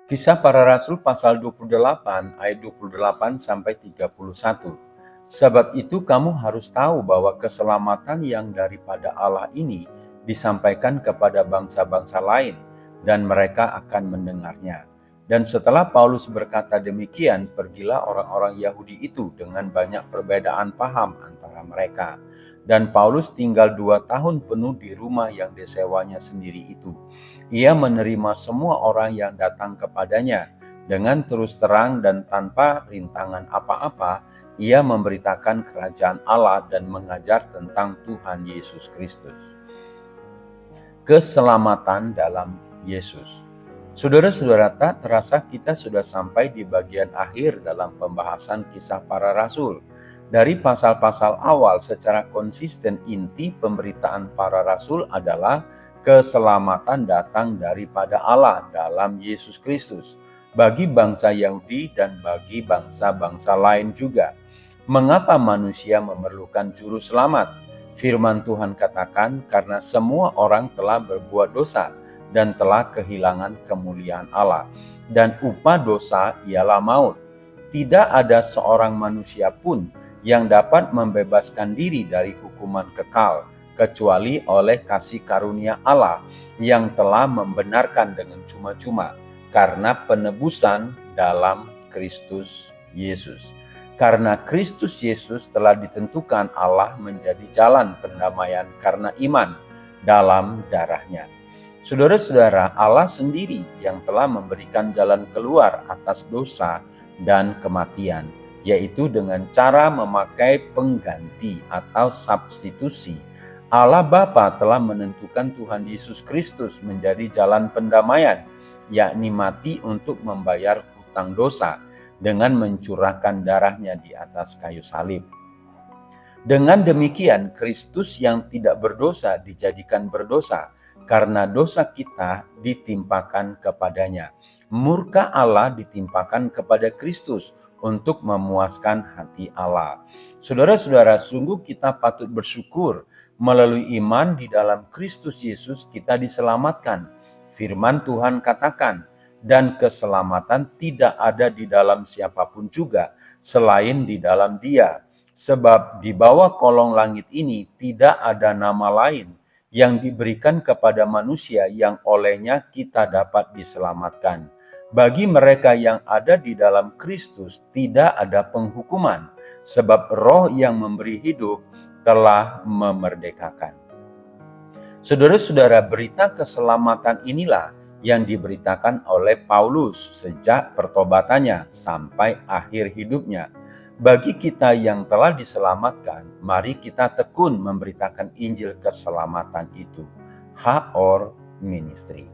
Kisah Para Rasul pasal 28 ayat 28 sampai 31. Sebab itu kamu harus tahu bahwa keselamatan yang daripada Allah ini disampaikan kepada bangsa-bangsa lain dan mereka akan mendengarnya. Dan setelah Paulus berkata demikian, pergilah orang-orang Yahudi itu dengan banyak perbedaan paham antara mereka. Dan Paulus tinggal 2 tahun penuh di rumah yang disewanya sendiri itu. Ia menerima semua orang yang datang kepadanya dengan terus terang dan tanpa rintangan apa-apa. Ia memberitakan kerajaan Allah dan mengajar tentang Tuhan Yesus Kristus. Keselamatan dalam Yesus. Saudara-saudara, tak terasa kita sudah sampai di bagian akhir dalam pembahasan kisah para rasul. Dari pasal-pasal awal secara konsisten inti pemberitaan para rasul adalah keselamatan datang daripada Allah dalam Yesus Kristus bagi bangsa Yahudi dan bagi bangsa-bangsa lain juga. Mengapa manusia memerlukan juru selamat? Firman Tuhan katakan, karena semua orang telah berbuat dosa dan telah kehilangan kemuliaan Allah. Dan upah dosa ialah maut. Tidak ada seorang manusia pun yang dapat membebaskan diri dari hukuman kekal, kecuali oleh kasih karunia Allah yang telah membenarkan dengan cuma-cuma, karena penebusan dalam Kristus Yesus. Karena Kristus Yesus telah ditentukan Allah menjadi jalan pendamaian karena iman dalam darahnya. Saudara-saudara, Allah sendiri yang telah memberikan jalan keluar atas dosa dan kematian, yaitu dengan cara memakai pengganti atau substitusi. Allah Bapa telah menentukan Tuhan Yesus Kristus menjadi jalan pendamaian, yakni mati untuk membayar hutang dosa dengan mencurahkan darahnya di atas kayu salib. Dengan demikian, Kristus yang tidak berdosa dijadikan berdosa, karena dosa kita ditimpakan kepadanya. Murka Allah ditimpakan kepada Kristus untuk memuaskan hati Allah. Saudara-saudara, sungguh kita patut bersyukur melalui iman di dalam Kristus Yesus kita diselamatkan. Firman Tuhan katakan, dan keselamatan tidak ada di dalam siapapun juga selain di dalam Dia. Sebab di bawah kolong langit ini tidak ada nama lain yang diberikan kepada manusia yang olehnya kita dapat diselamatkan. Bagi mereka yang ada di dalam Kristus tidak ada penghukuman, sebab Roh yang memberi hidup telah memerdekakan. Saudara-saudara, berita keselamatan inilah yang diberitakan oleh Paulus sejak pertobatannya sampai akhir hidupnya. Bagi kita yang telah diselamatkan, mari kita tekun memberitakan Injil keselamatan itu. HOR Ministry.